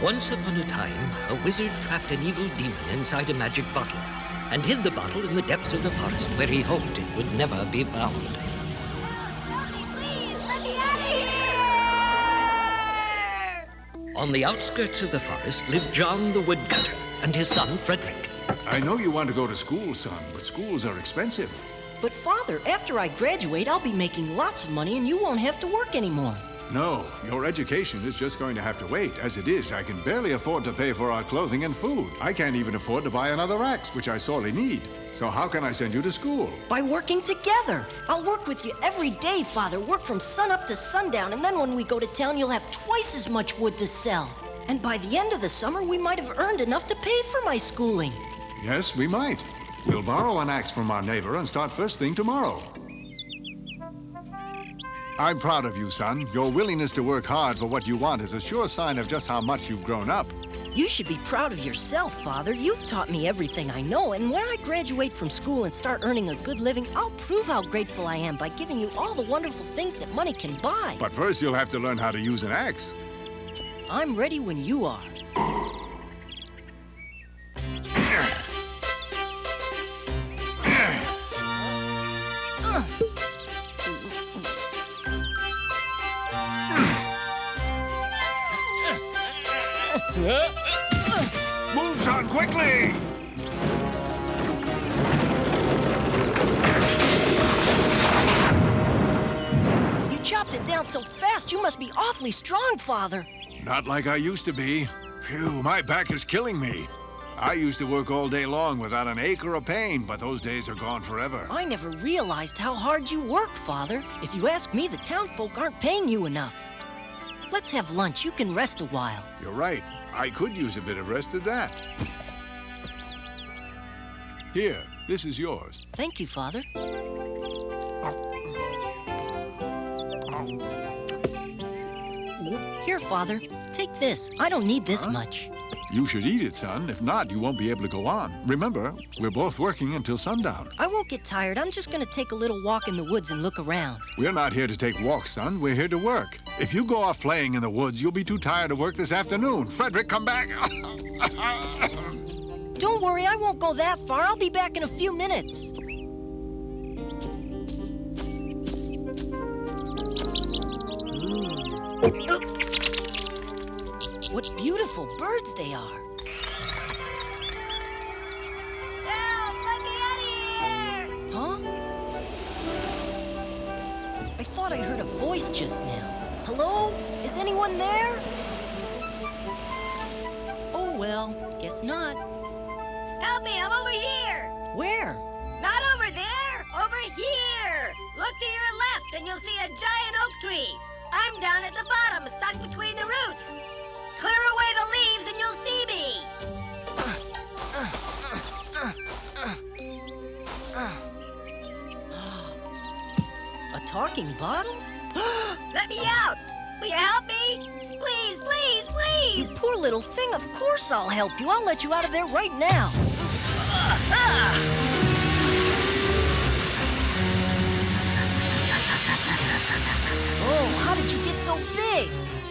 Once upon a time, a wizard trapped an evil demon inside a magic bottle and hid the bottle in the depths of the forest where he hoped it would never be found. Help me, please! Let me out of here! On the outskirts of the forest lived John the woodcutter and his son Frederick. I know you want to go to school, son, but schools are expensive. But Father, after I graduate, I'll be making lots of money and you won't have to work anymore. No, your education is just going to have to wait. As it is, I can barely afford to pay for our clothing and food. I can't even afford to buy another axe, which I sorely need. So how can I send you to school? By working together. I'll work with you every day, Father. Work from sun up to sundown, and then when we go to town, you'll have twice as much wood to sell. And by the end of the summer, we might have earned enough to pay for my schooling. Yes, we might. We'll borrow an axe from our neighbor and start first thing tomorrow. I'm proud of you, son. Your willingness to work hard for what you want is a sure sign of just how much you've grown up. You should be proud of yourself, Father. You've taught me everything I know, and when I graduate from school and start earning a good living, I'll prove how grateful I am by giving you all the wonderful things that money can buy. But first, you'll have to learn how to use an axe. I'm ready when you are. Move, son, quickly! You chopped it down so fast, you must be awfully strong, Father. Not like I used to be. Phew, my back is killing me. I used to work all day long without an ache or a pain, but those days are gone forever. I never realized how hard you work, Father. If you ask me, the townfolk aren't paying you enough. Let's have lunch. You can rest a while. You're right. I could use a bit of rest at that. Here, this is yours. Thank you, Father. Here, Father. Take this. I don't need this much. You should eat it, son. If not, you won't be able to go on. Remember, we're both working until sundown. I won't get tired. I'm just going to take a little walk in the woods and look around. We're not here to take walks, son. We're here to work. If you go off playing in the woods, you'll be too tired to work this afternoon. Frederick, come back. Don't worry, I won't go that far. I'll be back in a few minutes. What beautiful birds they are. Help! Let me out of here! Huh? I thought I heard a voice just now. Hello? Is anyone there? Oh, well, guess not. Help me! I'm over here! Where? Not over there! Over here! Look to your left and you'll see a giant oak tree. I'm down at the bottom, stuck between the roots. Clear away the leaves and you'll see me. A talking bottle? Let me out! Will you help me? Please, please, You please! poor little thing, of course I'll help you. I'll let you out of there right now. Oh, how did you get so big?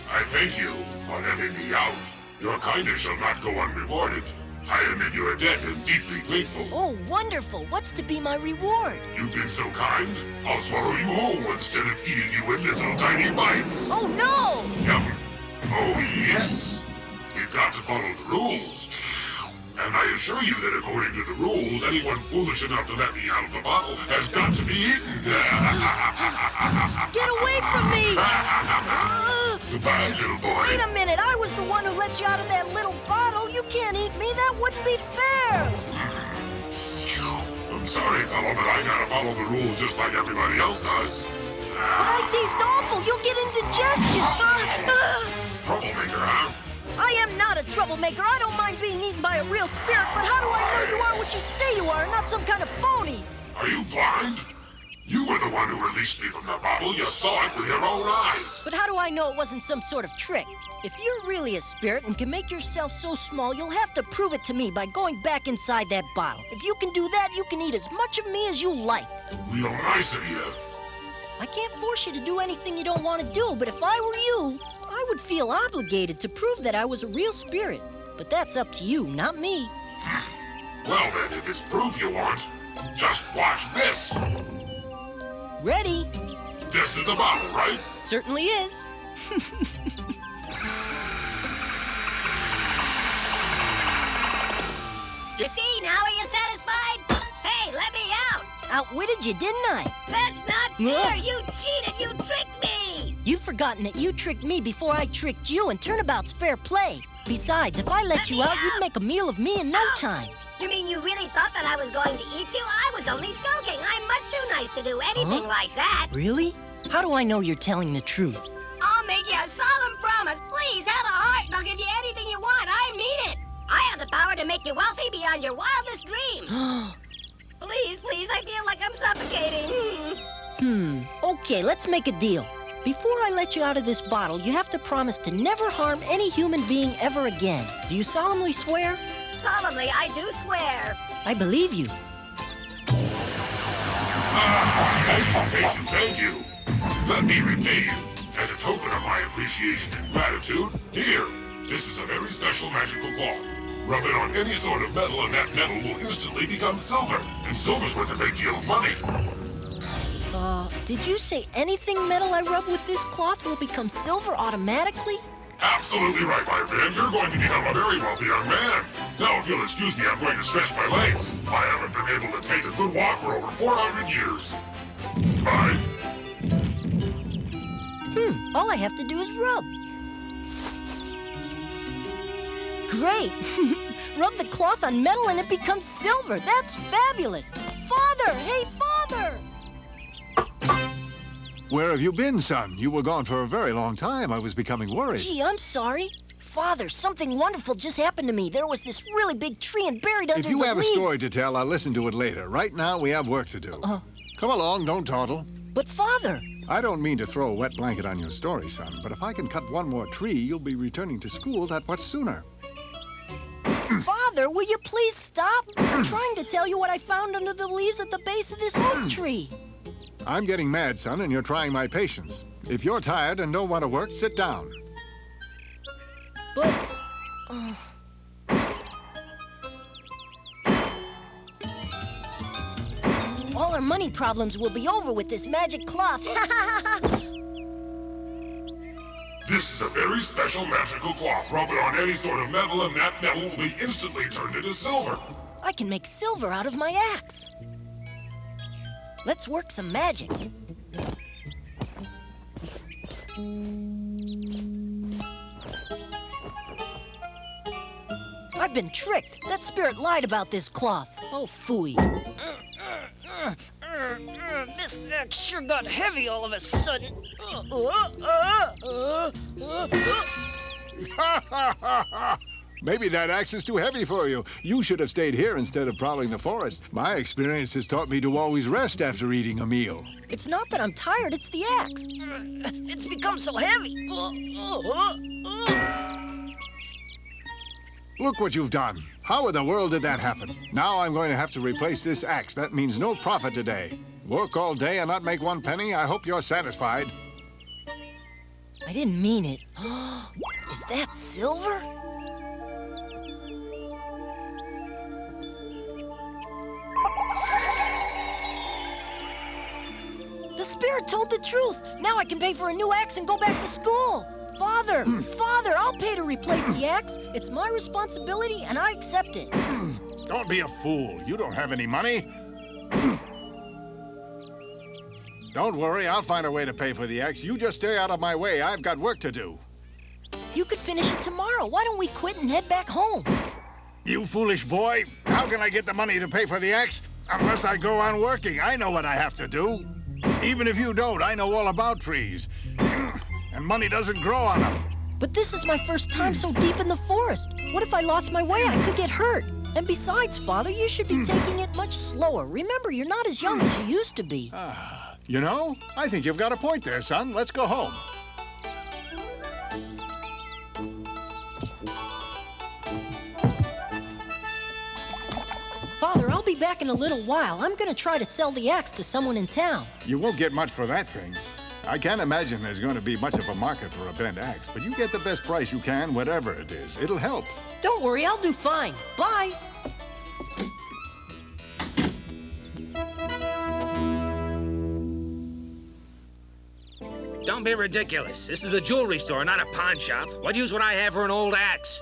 I thank you for letting me out. Your kindness shall not go unrewarded. I am in your debt and deeply grateful. Oh, wonderful. What's to be my reward? You've been so kind, I'll swallow you whole instead of eating you in little tiny bites. Oh, no! Yum. Oh, yes. We've got to follow the rules. And I assure you that according to the rules, anyone foolish enough to let me out of the bottle has got to be eaten. Get away from me! Goodbye, little boy. Wait a minute. I was the one who let you out of that little bottle. You can't eat me. That wouldn't be fair. I'm sorry, fellow, but I gotta follow the rules just like everybody else does. But I taste awful. You'll get indigestion. Troublemaker, huh? I am not a troublemaker. I don't mind being eaten by a real spirit, but how do I know you are what you say you are, not some kind of phony? Are you blind? You were the one who released me from the bottle. You saw it with your own eyes. But how do I know it wasn't some sort of trick? If you're really a spirit and can make yourself so small, you'll have to prove it to me by going back inside that bottle. If you can do that, you can eat as much of me as you like. Real nice of you. I can't force you to do anything you don't want to do, but if I were you, I would feel obligated to prove that I was a real spirit. But that's up to you, not me. Well then, if it's proof you want, just watch this. Ready? This is the bottle, right? Certainly is. You see, now are you satisfied? Hey, let me out! Outwitted you, didn't I? That's not fair! You cheated! You tricked me! You've forgotten that you tricked me before I tricked you, and turnabout's fair play. Besides, if I let you out, you'd make a meal of me in no time. You mean you really thought that I was going to eat you? I was only joking. I'm much too nice to do anything like that. Really? How do I know you're telling the truth? I'll make you a solemn promise. Please, have a heart, and I'll give you anything you want. I mean it. I have the power to make you wealthy beyond your wildest dreams. Please, please, I feel like I'm suffocating. Okay, let's make a deal. Before I let you out of this bottle, you have to promise to never harm any human being ever again. Do you solemnly swear? Solemnly, I do swear. I believe you. Thank you. Let me repay you. As a token of my appreciation and gratitude, here, this is a very special magical cloth. Rub it on any sort of metal and that metal will instantly become silver. And silver's worth a great deal of money. Did you say anything metal I rub with this cloth will become silver automatically? Absolutely right, my friend. You're going to become a very wealthy young man. Now, if you'll excuse me, I'm going to stretch my legs. I haven't been able to take a good walk for over 400 years. Bye. All I have to do is rub. Great! Rub the cloth on metal and it becomes silver. That's fabulous! Father! Hey, Father! Where have you been, son? You were gone for a very long time. I was becoming worried. Gee, I'm sorry. Father, something wonderful just happened to me. There was this really big tree and buried under the leaves. If you have a story to tell, I'll listen to it later. Right now, we have work to do. Come along, don't dawdle. But Father... I don't mean to throw a wet blanket on your story, son, but if I can cut one more tree, you'll be returning to school that much sooner. Father, will you please stop? I'm trying to tell you what I found under the leaves at the base of this oak tree. I'm getting mad, son, and you're trying my patience. If you're tired and don't want to work, sit down. But... all our money problems will be over with this magic cloth. This is a very special magical cloth. Rub it on any sort of metal, and that metal will be instantly turned into silver. I can make silver out of my axe. Let's work some magic. I've been tricked. That spirit lied about this cloth. Oh, phooey. This axe sure got heavy all of a sudden. Maybe that axe is too heavy for you. You should have stayed here instead of prowling the forest. My experience has taught me to always rest after eating a meal. It's not that I'm tired, it's the axe. It's become so heavy. Look what you've done. How in the world did that happen? Now I'm going to have to replace this axe. That means no profit today. Work all day and not make one penny? I hope you're satisfied. I didn't mean it. Is that silver? The spirit told the truth. Now I can pay for a new axe and go back to school. Father, Father, I'll pay to replace the axe. It's my responsibility, and I accept it. Don't be a fool. You don't have any money. Don't worry, I'll find a way to pay for the axe. You just stay out of my way. I've got work to do. You could finish it tomorrow. Why don't we quit and head back home? You foolish boy. How can I get the money to pay for the axe? Unless I go on working. I know what I have to do. Even if you don't, I know all about trees. And money doesn't grow on them. But this is my first time so deep in the forest. What if I lost my way? I could get hurt. And besides, Father, you should be taking it much slower. Remember, you're not as young as you used to be. You know, I think you've got a point there, son. Let's go home. Father, I'll be back in a little while. I'm gonna try to sell the axe to someone in town. You won't get much for that thing. I can't imagine there's going to be much of a market for a bent axe, but you get the best price you can, whatever it is. It'll help. Don't worry, I'll do fine. Bye. Don't be ridiculous. This is a jewelry store, not a pawn shop. What use would I have for an old axe?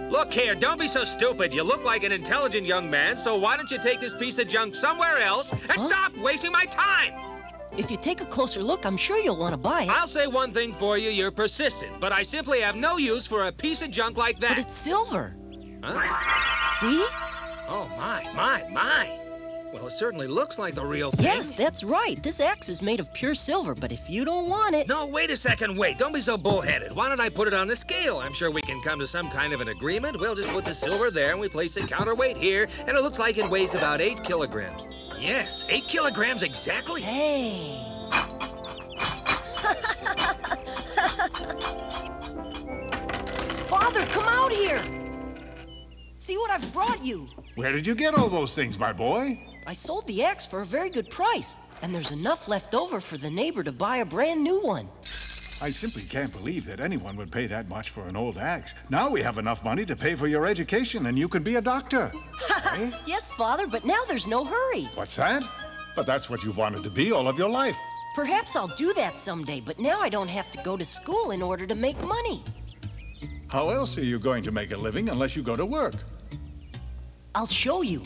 Look here, don't be so stupid. You look like an intelligent young man, so why don't you take this piece of junk somewhere else and stop wasting my time? If you take a closer look, I'm sure you'll want to buy it. I'll say one thing for you, you're persistent, but I simply have no use for a piece of junk like that. But it's silver. Huh? See? Oh, my. Well, it certainly looks like the real thing. Yes, that's right. This axe is made of pure silver, but if you don't want it... No, wait a second, wait. Don't be so bullheaded. Why don't I put it on the scale? I'm sure we can come to some kind of an agreement. We'll just put the silver there and we place the counterweight here, and it looks like it weighs about 8 kilograms. Yes, 8 kilograms exactly. Hey. Father, come out here. See what I've brought you. Where did you get all those things, my boy? I sold the axe for a very good price, and there's enough left over for the neighbor to buy a brand new one. I simply can't believe that anyone would pay that much for an old axe. Now we have enough money to pay for your education, and you can be a doctor. Eh? Yes, Father, but now there's no hurry. What's that? But that's what you've wanted to be all of your life. Perhaps I'll do that someday, but now I don't have to go to school in order to make money. How else are you going to make a living unless you go to work? I'll show you.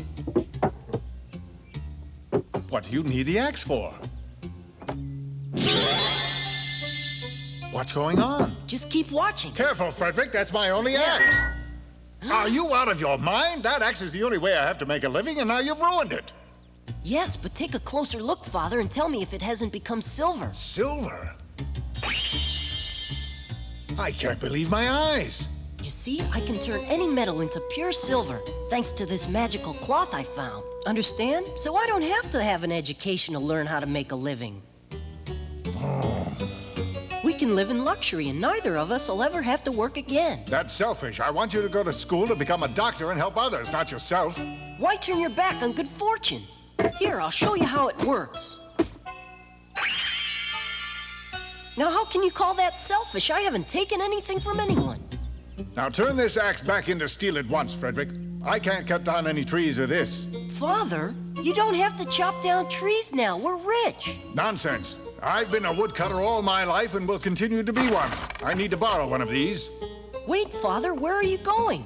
What do you need the axe for? What's going on? Just keep watching. Careful, Frederick, that's my only axe. Are you out of your mind? That axe is the only way I have to make a living, and now you've ruined it. Yes, but take a closer look, Father, and tell me if it hasn't become silver. Silver? I can't believe my eyes. You see, I can turn any metal into pure silver, thanks to this magical cloth I found. Understand? So I don't have to have an education to learn how to make a living. We can live in luxury, and neither of us will ever have to work again. That's selfish. I want you to go to school to become a doctor and help others, not yourself. Why turn your back on good fortune? Here, I'll show you how it works. Now, how can you call that selfish? I haven't taken anything from anyone. Now turn this axe back into steel at once, Frederick. I can't cut down any trees with this. Father, you don't have to chop down trees now. We're rich. Nonsense. I've been a woodcutter all my life and will continue to be one. I need to borrow one of these. Wait, Father, where are you going?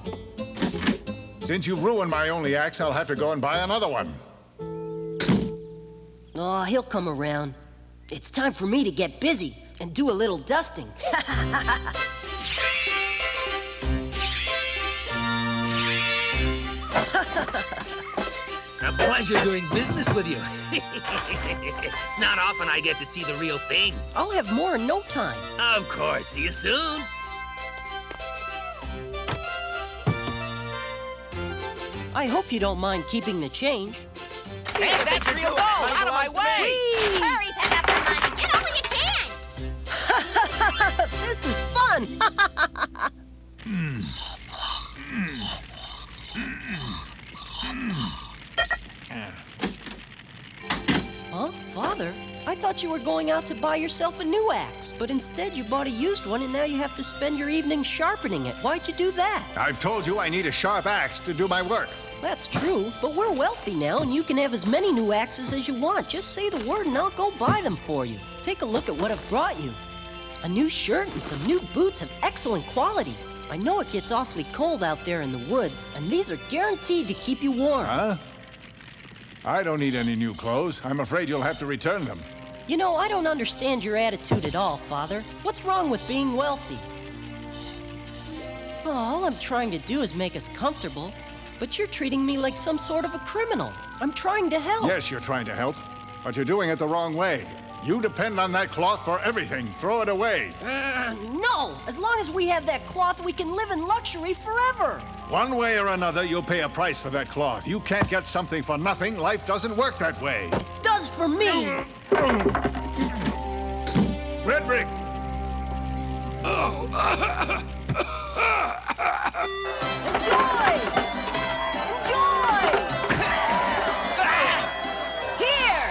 Since you've ruined my only axe, I'll have to go and buy another one. Oh, he'll come around. It's time for me to get busy and do a little dusting. A pleasure doing business with you. It's not often I get to see the real thing. I'll have more in no time. Of course. See you soon. I hope you don't mind keeping the change. Hey, that's real gold! Out of my way! Hurry, pick up the money. Get all you can. This is fun! Huh? Father? I thought you were going out to buy yourself a new axe, but instead you bought a used one and now you have to spend your evening sharpening it. Why'd you do that? I've told you I need a sharp axe to do my work. That's true, but we're wealthy now and you can have as many new axes as you want. Just say the word and I'll go buy them for you. Take a look at what I've brought you. A new shirt and some new boots of excellent quality. I know it gets awfully cold out there in the woods, and these are guaranteed to keep you warm. Huh? I don't need any new clothes. I'm afraid you'll have to return them. You know, I don't understand your attitude at all, Father. What's wrong with being wealthy? Oh, all I'm trying to do is make us comfortable, but you're treating me like some sort of a criminal. I'm trying to help. Yes, you're trying to help, but you're doing it the wrong way. You depend on that cloth for everything. Throw it away. No! As long as we have that cloth, we can live in luxury forever. One way or another, you'll pay a price for that cloth. You can't get something for nothing. Life doesn't work that way. It does for me. Frederick! Enjoy! Enjoy! Here!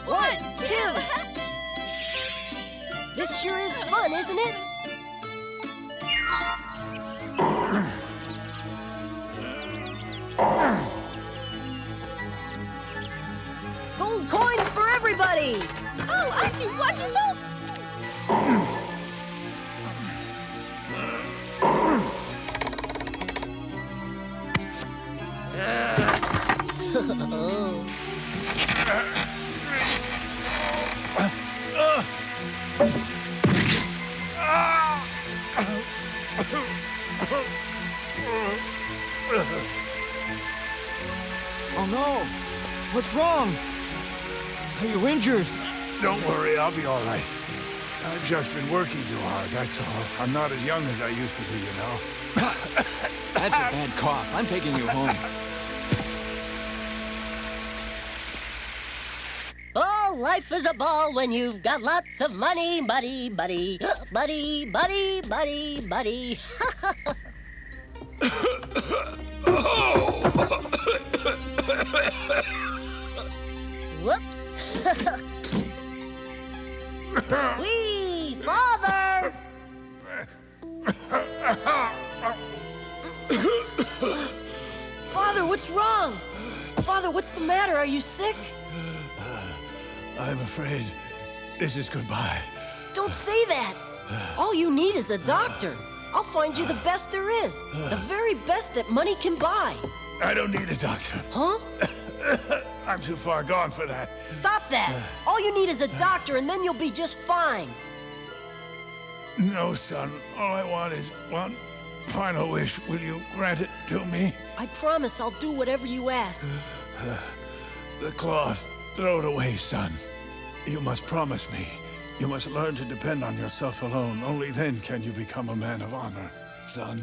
1, 2. This sure is fun, isn't it? Gold coins for everybody! Oh, aren't you wonderful? Oh no! What's wrong? Are you injured? Don't worry, I'll be all right. I've just been working too hard, that's all. I'm not as young as I used to be, you know. That's a bad cough. I'm taking you home. Oh, life is a ball when you've got lots of money, buddy, buddy. Buddy, buddy, buddy, buddy. Whoops. Wee, Father! Father, what's wrong? Father, what's the matter? Are you sick? I'm afraid this is goodbye. Don't say that. All you need is a doctor. I'll find you the best there is. The very best that money can buy. I don't need a doctor. Huh? I'm too far gone for that. Stop that. All you need is a doctor, and then you'll be just fine. No, son. All I want is one final wish. Will you grant it to me? I promise I'll do whatever you ask. The cloth. Throw it away, son. You must promise me. You must learn to depend on yourself alone. Only then can you become a man of honor. Son,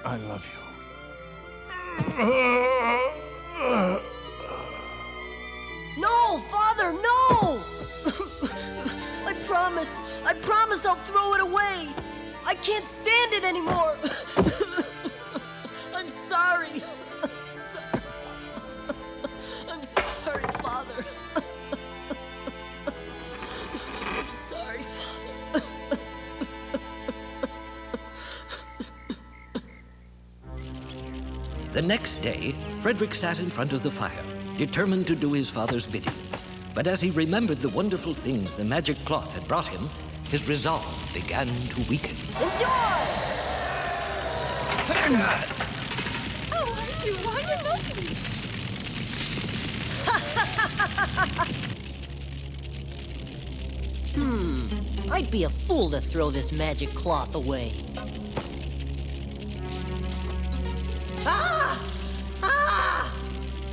I love you. No, Father, no! I promise I'll throw it away. I can't stand it anymore. I'm sorry. I'm sorry, Father. I'm sorry, Father. The next day, Frederick sat in front of the fire, determined to do his father's bidding. But as he remembered the wonderful things the magic cloth had brought him, his resolve began to weaken. Enjoy! Oh, aren't you wonderful? I'd be a fool to throw this magic cloth away. Ah! Ah!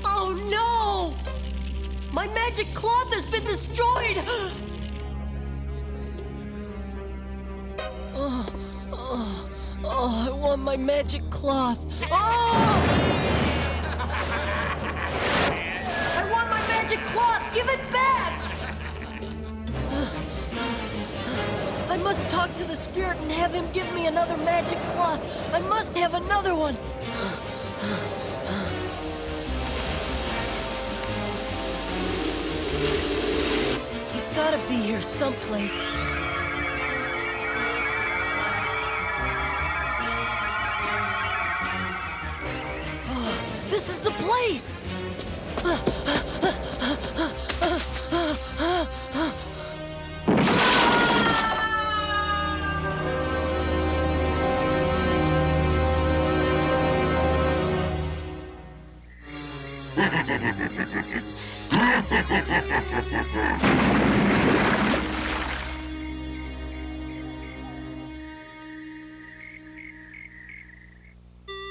Oh no! My magic cloth has been destroyed! Oh, I want my magic cloth. Oh! I want my magic cloth! Give it back! I must talk to the spirit and have him give me another magic cloth. I must have another one. He's gotta be here someplace. Oh, this is the place!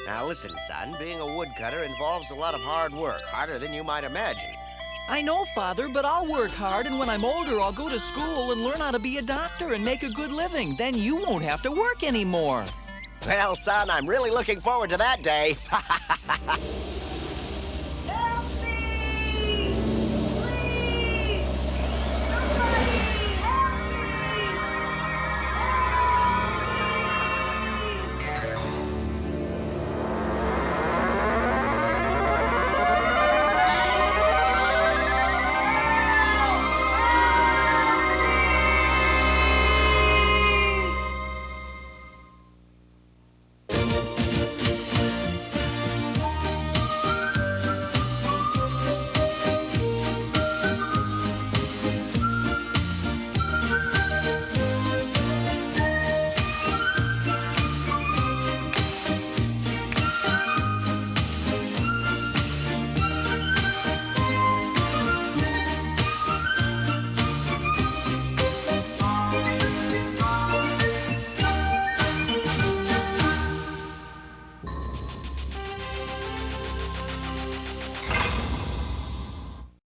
Now listen, son, being a woodcutter involves a lot of hard work, harder than you might imagine. I know, Father, but I'll work hard, and when I'm older, I'll go to school and learn how to be a doctor and make a good living. Then you won't have to work anymore. Well, son, I'm really looking forward to that day.